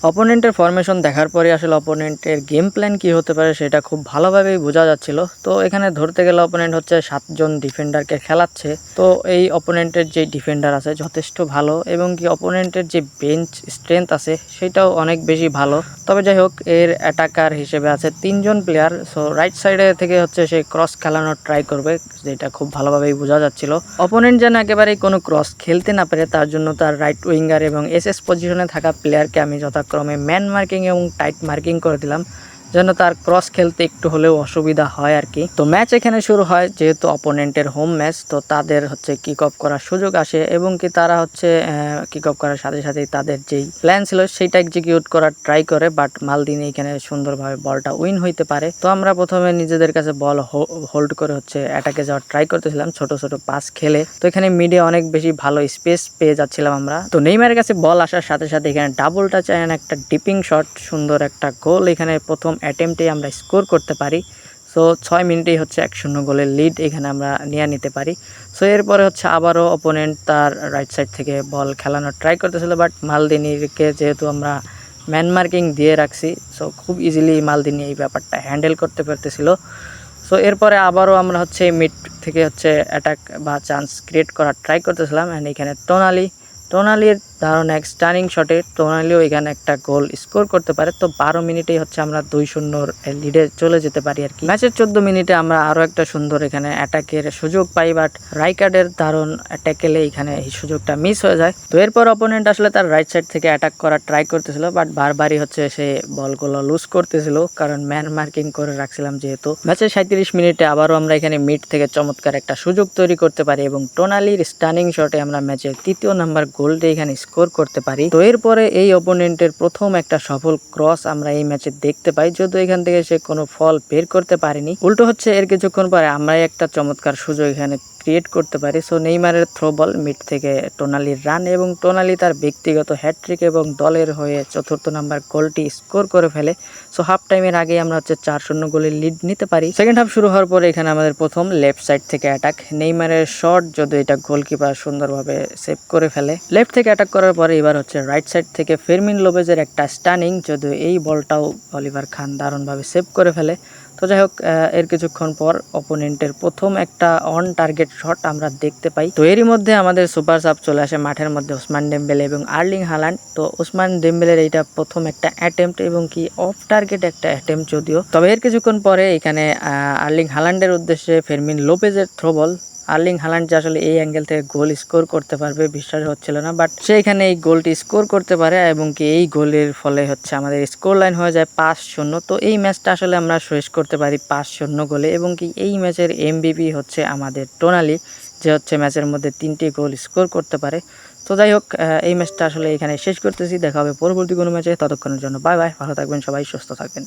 অপোনেন্টের formation দেখার পরে আসলে অপোনেন্টের গেম প্ল্যান কী হতে পারে সেটা খুব ভালোভাবেই বোঝা যাচ্ছিল। তো এখানে ধরতে গেলে অপোনেন্ট হচ্ছে 7 জন ডিফেন্ডারকে খেলাচ্ছে। তো এই অপোনেন্টের যে ডিফেন্ডার আছে যথেষ্ট ভালো এবং কি অপোনেন্টের যে বেঞ্চ স্ট্রেংথ আছে সেটাও অনেক বেশি ভালো। তবে যাই হোক, এর অ্যাটাকার হিসেবে আছে 3 জন প্লেয়ার। সো রাইট সাইডে থেকে হচ্ছে সে ক্রস খেলানোর ট্রাই করবে, যেটা খুব ভালোভাবেই বোঝা যাচ্ছিল। অপোনেন্ট যেন একেবারেই কোনো ক্রস খেলতে না পারে তার জন্য তার রাইট উইঙ্গার এবং এসএস পজিশনে থাকা প্লেয়ারকে আমি যথাক্রমে ম্যান মার্কিং এবং টাইট মার্কিং করে দিলাম, যেন তার ক্রস খেলতে একটু হলেও অসুবিধা হয় আর কি। তো ম্যাচ এখানে শুরু হয়, যেহেতু অপোনেন্টের হোম ম্যাচ তো তাদের হচ্ছে কিক অফ করার সুযোগ আসে এবং কি তারা হচ্ছে কিক অফ করার সাথে সাথেই তাদের যেই প্ল্যান ছিল সেইটা এক্সিকিউট করার ট্রাই করে, বাট মালদিনি এখানে সুন্দরভাবে বলটা উইন হইতে পারে। তো আমরা প্রথমে নিজেদের কাছে বল হোল্ড করে হচ্ছে অ্যাটাকে যাওয়ার ট্রাই করতেছিলাম ছোট ছোট পাস খেলে। তো এখানে মিডে অনেক বেশি ভালো স্পেস পেয়ে যাচ্ছিলাম আমরা। তো নেইমারের কাছে বল আসার সাথে সাথে এখানে ডাবল টাচ এন্ড একটা ডিপিং শট, সুন্দর একটা গোল এখানে প্রথম অ্যাটেম্পটেই আমরা স্কোর করতে পারি। সো 6 মিনিটেই হচ্ছে 1-0 গোলের লিড এখানে আমরা নিয়ে নিতে পারি। সো এরপরে হচ্ছে আবারও অপোনেন্ট তার রাইট সাইড থেকে বল খেলানোর ট্রাই করতেছিল, বাট মালদিনিকে যেহেতু আমরা ম্যান মার্কিং দিয়ে রাখছি সো খুব ইজিলি মালদিনি এই ব্যাপারটা হ্যান্ডেল করতে পারতেছিল। সো এরপরে আবারও আমরা হচ্ছে মিড থেকে হচ্ছে অ্যাটাক বা চান্স ক্রিয়েট করার ট্রাই করতেছিলাম। অ্যান্ড এখানে টোনালির দারুণ এক স্টানিং শটে টোনালিও এখানে একটা গোল স্কোর করতে পারে। তো 12 মিনিটেই হচ্ছে আমরা 2-0 লিডে চলে যেতে পারি আর কি। ম্যাচের 14 মিনিটে আমরা আরও একটা সুন্দর এখানে অ্যাটাকের সুযোগ পাই, বাট রাইকার্ডের দারুণ ট্যাকেলে এখানে এই সুযোগটা মিস হয়ে যায়। তো এরপর অপোনেন্ট আসলে তার রাইট সাইড থেকে অ্যাটাক করার ট্রাই করতেছিল, বাট বারবারই হচ্ছে সে বলগুলো লুজ করতেছিল, কারণ ম্যান মার্কিং করে রাখছিলাম যেহেতু। ম্যাচের 37 মিনিটে আবারও আমরা এখানে মিড থেকে চমৎকার একটা সুযোগ তৈরি করতে পারি এবং টোনালির স্টানিং শটে আমরা ম্যাচের 3য় নাম্বার গোলটা এখানে স্কোর করতে পারি। তো এরপরে এই অপোনেন্টের প্রথম একটা সফল ক্রস আমরা এই ম্যাচে দেখতে পাই, যদিও এখান থেকে সে কোনো ফল বের করতে পারেনি। উল্টো হচ্ছে এর কিছুক্ষণ পরে আমরাই একটা চমৎকার সুযোগ এখানে ক্রিয়েট করতে পারি। সো নেইমারের থ্রো বল মিড থেকে টোনালির রান এবং টোনালি তার ব্যক্তিগত হ্যাট্রিক এবং দলের হয়ে 4র্থ নাম্বার গোলটি স্কোর করে ফেলে। সো হাফ টাইমের আগে আমরা হচ্ছে 4-0 গোলের লিড নিতে পারি। সেকেন্ড হাফ শুরু হওয়ার পরে এখানে আমাদের প্রথম লেফট সাইড থেকে অ্যাটাক, নেইমারের শট যদিও এটা গোলকিপার সুন্দরভাবে সেভ করে ফেলে। লেফট থেকে অ্যাটাক করার পরে এবার হচ্ছে রাইট সাইড থেকে ফেরমিন লোপেজের একটা স্টানিং, যদিও এই বলটাও অলিভার খান দারুণভাবে সেভ করে ফেলে। তো যাই হোক, এর কিছুক্ষণ পর অপোনেন্টের প্রথম একটা অন টার্গেট শট আমরা দেখতে পাই। তো এরই মধ্যে আমাদের সুপার সাব চলে আসে মাঠের মধ্যে, ওসমান ডেম্বেলে এবং আর্লিং হালান্ড। তো ওসমান ডেম্বেলের এইটা প্রথম একটা অ্যাটেম্পট এবং কি অফ টার্গেট একটা অ্যাটেম্পট যদিও। তবে এর কিছুক্ষণ পরে এখানে আর্লিং হালান্ডের উদ্দেশ্যে ফেরমিন লোপেজের থ্রো বল। আর্লিং হালান্ড যে আসলে এই অ্যাঙ্গেল থেকে গোল স্কোর করতে পারবে বিশ্বাস হচ্ছিল না, বাট সে এখানে এই গোলটি স্কোর করতে পারে এবং কি এই গোলের ফলে হচ্ছে আমাদের স্কোর লাইন হয়ে যায় 5-0। তো এই ম্যাচটা আসলে আমরা শেষ করতে পারি 5-0 গোলে এবং কি এই ম্যাচের এমভিপি হচ্ছে আমাদের টোনালি, যে হচ্ছে ম্যাচের মধ্যে 3টি গোল স্কোর করতে পারে। তো যাই হোক, এই ম্যাচটা আসলে এখানে শেষ করতেছি। দেখা হবে পরবর্তী কোনো ম্যাচে, ততক্ষণের জন্য বাই বাই, ভালো থাকবেন সবাই, সুস্থ থাকবেন।